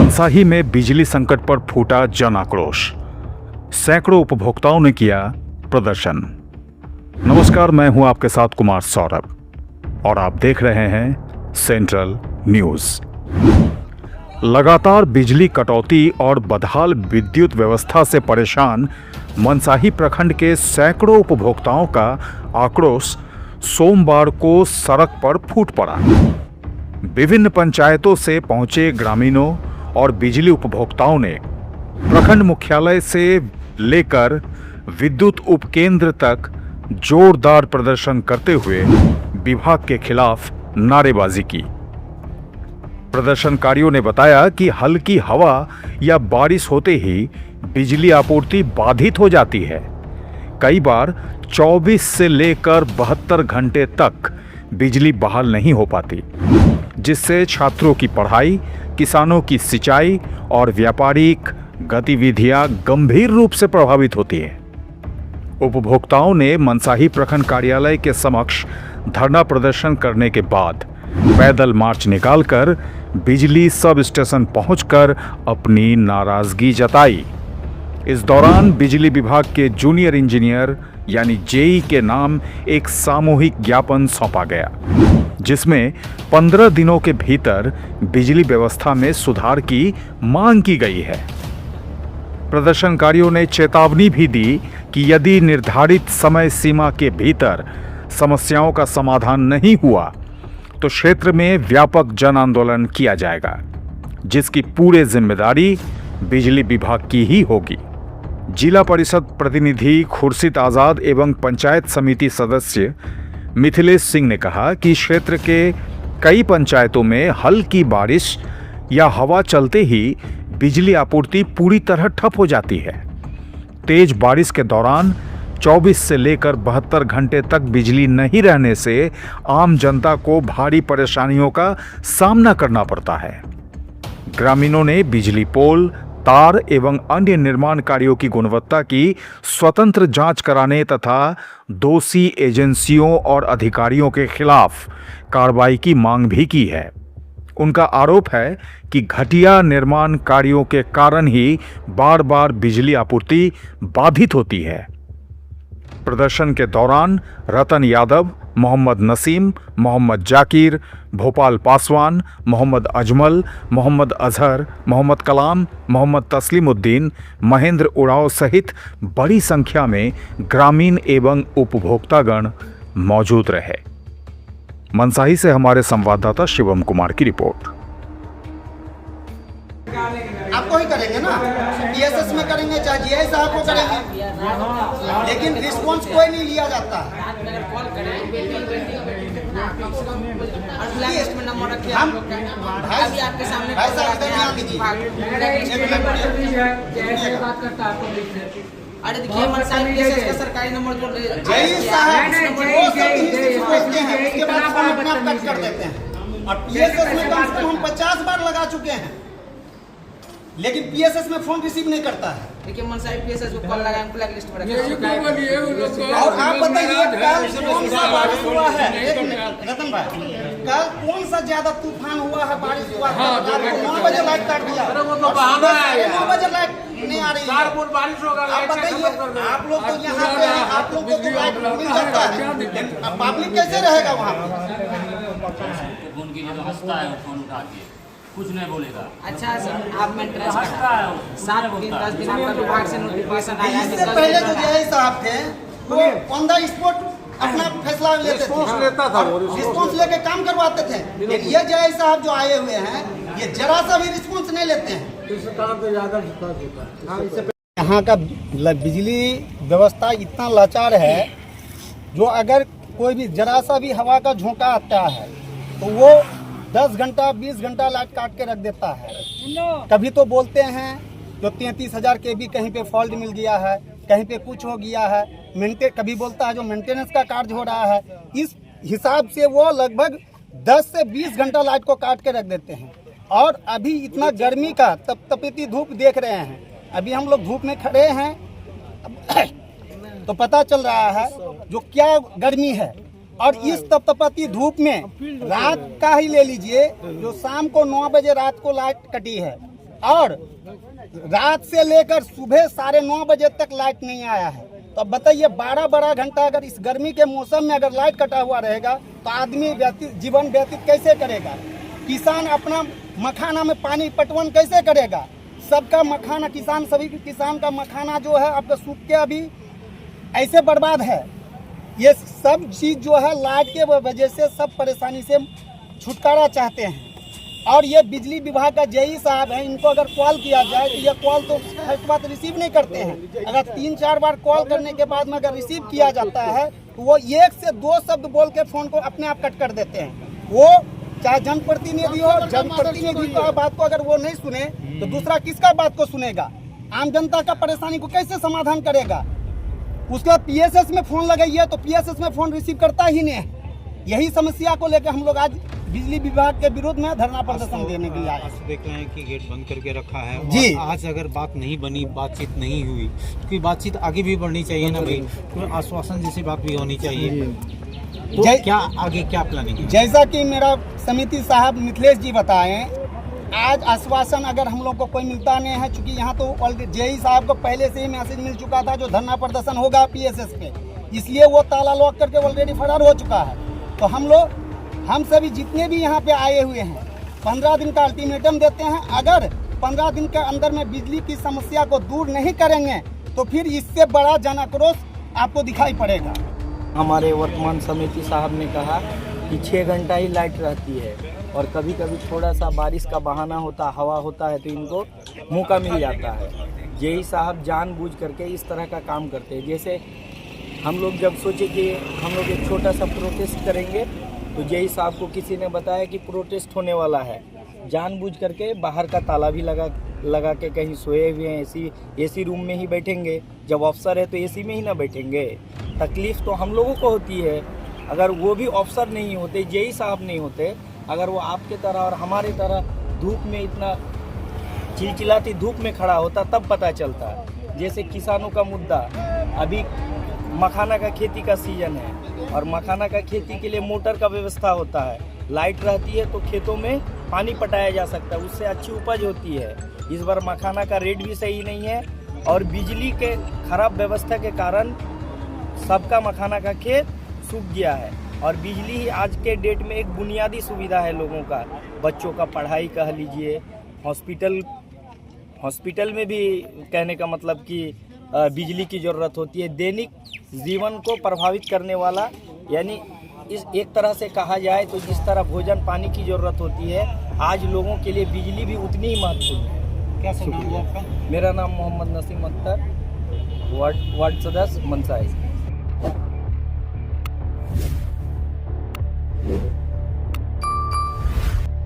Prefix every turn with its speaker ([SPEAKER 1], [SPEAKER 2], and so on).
[SPEAKER 1] मनसाही में बिजली संकट पर फूटा जन आक्रोश। सैकड़ों उपभोक्ताओं ने किया प्रदर्शन। नमस्कार, मैं हूं आपके साथ कुमार सौरभ और आप देख रहे हैं सेंट्रल न्यूज। लगातार बिजली कटौती और बदहाल विद्युत व्यवस्था से परेशान मनसाही प्रखंड के सैकड़ों उपभोक्ताओं का आक्रोश सोमवार को सड़क पर फूट पड़ा। विभिन्न पंचायतों से पहुंचे ग्रामीणों और बिजली उपभोक्ताओं ने प्रखंड मुख्यालय से लेकर विद्युत उपकेंद्र तक जोरदार प्रदर्शन करते हुए विभाग के खिलाफ नारेबाजी की। प्रदर्शनकारियों ने बताया कि हल्की हवा या बारिश होते ही बिजली आपूर्ति बाधित हो जाती है। कई बार 24 से लेकर 72 घंटे तक बिजली बहाल नहीं हो पाती, जिससे छात्रों की पढ़ाई, किसानों की सिंचाई और व्यापारिक गतिविधियां गंभीर रूप से प्रभावित होती है। उपभोक्ताओं ने मनसाही प्रखंड कार्यालय के समक्ष धरना प्रदर्शन करने के बाद पैदल मार्च निकालकर बिजली सब स्टेशन पहुंचकर अपनी नाराजगी जताई। इस दौरान बिजली विभाग के जूनियर इंजीनियर यानी जेई के नाम एक सामूहिक ज्ञापन सौंपा गया, जिसमें 15 दिनों के भीतर बिजली व्यवस्था में सुधार की मांग की गई है। प्रदर्शनकारियों ने चेतावनी भी दी कि यदि निर्धारित समय सीमा के भीतर समस्याओं का समाधान नहीं हुआ तो क्षेत्र में व्यापक जन आंदोलन किया जाएगा, जिसकी पूरी जिम्मेदारी बिजली विभाग की ही होगी। जिला परिषद प्रतिनिधि खुर्शीद आजाद एवं पंचायत समिति सदस्य मिथिलेश सिंह ने कहा कि क्षेत्र के कई पंचायतों में हल्की बारिश या हवा चलते ही बिजली आपूर्ति पूरी तरह ठप हो जाती है। तेज बारिश के दौरान 24 से लेकर 72 घंटे तक बिजली नहीं रहने से आम जनता को भारी परेशानियों का सामना करना पड़ता है। ग्रामीणों ने बिजली पोल, तार एवं अन्य निर्माण कार्यों की गुणवत्ता की स्वतंत्र जांच कराने तथा दोषी एजेंसियों और अधिकारियों के खिलाफ कार्रवाई की मांग भी की है। उनका आरोप है कि घटिया निर्माण कार्यों के कारण ही बार बार बिजली आपूर्ति बाधित होती है। प्रदर्शन के दौरान रतन यादव, मोहम्मद नसीम, मोहम्मद जाकिर, भोपाल पासवान, मोहम्मद अजमल, मोहम्मद अजहर, मोहम्मद कलाम, मोहम्मद तस्लीमुद्दीन, महेंद्र उराव सहित बड़ी संख्या में ग्रामीण एवं उपभोक्तागण मौजूद रहे। मनसाही से हमारे संवाददाता शिवम कुमार की रिपोर्ट।
[SPEAKER 2] आपको ही करेंगे ना, पीएसएस में करेंगे चाहे जीआई साहब को करेंगे, लेकिन रिस्पॉन्स कोई नहीं लिया जाता। हम भाई साहब इधर ध्यान दीजिए।
[SPEAKER 3] अरे देखिए मनसाही पीएसएस का सरकारी नंबर जो
[SPEAKER 2] जय साहब वो सब हिंदी बोलते हैं, उसके बाद फोन अपने आप कट कर देते हैं। और पीएसएस में कम से कम हम 50 बार लगा चुके हैं, लेकिन पीएसएस में फोन रिसीव नहीं करता है।
[SPEAKER 3] देखिए मनसाही पीएसएस को कॉल लगाएं, ब्लैक लिस्ट में रखें।
[SPEAKER 2] और आप बताइए कल कौन सा बारिश हुआ है? एक मिनट रतन भाई, कल कौन सा ज्यादा तूफान हुआ है, बारिश हुआ है? 9 बजे लाइट काट दिया, 9 बजे लाइट नहीं आ रही है।
[SPEAKER 3] बारिश होगा,
[SPEAKER 2] आप बताइए, आप लोग तो यहाँ पे हैं, आप लोग को तो लाइट मिल जाता है, पब्लिक कैसे रहेगा वहाँ पे?
[SPEAKER 4] फोन कीजिए तो हंसता है, फोन उठा के कुछ नहीं बोलेगा।
[SPEAKER 3] अच्छा सर, आप मेंटेनेंस हंसता है, 7 दिन 10 दिन आपका विभाग से नोटिफिकेशन आया।
[SPEAKER 2] इससे पहले जो जेआई साहब थे वो ऑन द स्पॉट अपना फैसला लेते थे, रिस्पॉन्स लेके काम करवाते थे। लेकिन ये जेआई साहब जो आए हुए हैं, ये जरा सा भी रिस्पॉन्स नहीं लेते हैं। यहाँ का बिजली व्यवस्था इतना लाचार है, जो अगर कोई भी जरा सा भी हवा का झोंका आता है तो वो 10 घंटा 20 घंटा लाइट काट के रख देता है। कभी तो बोलते हैं जो 33,000 kV कहीं पे फॉल्ट मिल गया है, कहीं पे कुछ हो गया है, कभी बोलता है जो मेंटेनेंस का कार्य हो रहा है। इस हिसाब से वो लगभग 10 से 20 घंटा लाइट को काट के रख देते हैं। और अभी इतना गर्मी का तपतपीती धूप देख रहे हैं, अभी हम लोग धूप में खड़े हैं तो पता चल रहा है जो क्या गर्मी है। और इस तपतपाती धूप में रात का ही ले लीजिए, जो शाम को 9 बजे रात को लाइट कटी है, और रात से लेकर सुबह 9:30 बजे तक लाइट नहीं आया है। तो अब बताइए 12 घंटा अगर इस गर्मी के मौसम में अगर लाइट कटा हुआ रहेगा तो आदमी जीवन व्यतीत कैसे करेगा? किसान अपना मखाना में पानी पटवन कैसे करेगा? सबका मखाना सभी किसान का मखाना जो है आपका सूख के अभी ऐसे बर्बाद है। ये सब चीज़ जो है लाइट के वजह से सब परेशानी से छुटकारा चाहते हैं। और ये बिजली विभाग का जेई साहब है, इनको अगर कॉल किया जाए तो ये कॉल तो फर्स्ट बात रिसीव नहीं करते हैं। अगर 3-4 बार कॉल करने के बाद में अगर रिसीव किया जाता है तो वो 1 से 2 शब्द बोल के फ़ोन को अपने आप कट कर देते हैं। वो चाहे जनप्रतिनिधि हो, जनप्रतिनिधि की बात को अगर वो नहीं सुने तो दूसरा किसका बात को सुनेगा? आम जनता का परेशानी को कैसे समाधान करेगा? उसके बाद PSS में फ़ोन लगाइए तो PSS में फ़ोन रिसीव करता ही नहीं है। यही समस्या को लेकर हम लोग आज बिजली विभाग के विरोध में धरना प्रदर्शन देने के लिए आए।
[SPEAKER 5] देख रहे हैं कि गेट बंद करके रखा है
[SPEAKER 2] जी।
[SPEAKER 5] और आज अगर बात नहीं बनी, बातचीत नहीं हुई, क्योंकि बातचीत आगे भी बढ़नी चाहिए ना भाई, कोई आश्वासन जैसी बात भी होनी चाहिए। तो क्या आगे क्या प्लानिंग है?
[SPEAKER 2] जैसा कि मेरा समिति साहब मिथिलेश जी बताएं, आज आश्वासन अगर हम लोग को कोई मिलता नहीं है, चूँकि यहाँ तो ऑलरेडी जेई साहब को पहले से ही मैसेज मिल चुका था जो धरना प्रदर्शन होगा PSS पे, इसलिए वो ताला लॉक करके ऑलरेडी फरार हो चुका है। तो हम सभी जितने भी यहाँ पे आए हुए हैं 15 दिन का अल्टीमेटम देते हैं। अगर 15 दिन के अंदर में बिजली की समस्या को दूर नहीं करेंगे तो फिर इससे बड़ा जन आक्रोश आपको दिखाई पड़ेगा।
[SPEAKER 6] हमारे वर्तमान समिति साहब ने कहा कि 6 घंटा ही लाइट रहती है और कभी कभी थोड़ा सा बारिश का बहाना होता, हवा होता है तो इनको मौका मिल जाता है। जेई साहब जानबूझ करके इस तरह का काम करते हैं। जैसे हम लोग जब सोचे कि हम लोग एक छोटा सा प्रोटेस्ट करेंगे तो जेई साहब को किसी ने बताया कि प्रोटेस्ट होने वाला है, जानबूझ करके बाहर का ताला भी लगा के कहीं सोए हुए हैं। एसी रूम में ही बैठेंगे, जब अफसर है तो एसी में ही ना बैठेंगे। तकलीफ़ तो हम लोगों को होती है। अगर वो भी अफसर नहीं होते, जेई साहब नहीं होते, अगर वो आपके तरह और हमारे तरह धूप में इतना चिलचिलाती धूप में खड़ा होता तब पता चलता। जैसे किसानों का मुद्दा, अभी मखाना का खेती का सीजन है और मखाना का खेती के लिए मोटर का व्यवस्था होता है। लाइट रहती है तो खेतों में पानी पटाया जा सकता है, उससे अच्छी उपज होती है। इस बार मखाना का रेट भी सही नहीं है और बिजली के खराब व्यवस्था के कारण सबका मखाना का खेत सूख गया है। और बिजली ही आज के डेट में एक बुनियादी सुविधा है लोगों का, बच्चों का पढ़ाई कह लीजिए, हॉस्पिटल में भी कहने का मतलब कि बिजली की ज़रूरत होती है। दैनिक जीवन को प्रभावित करने वाला, यानी इस एक तरह से कहा जाए तो जिस तरह भोजन पानी की ज़रूरत होती है, आज लोगों के लिए बिजली भी उतनी ही महत्वपूर्ण है।
[SPEAKER 5] क्या नाम है आपका?
[SPEAKER 6] मेरा नाम मोहम्मद नसीम अख्तर, वार्ड सदस्य मनसाई।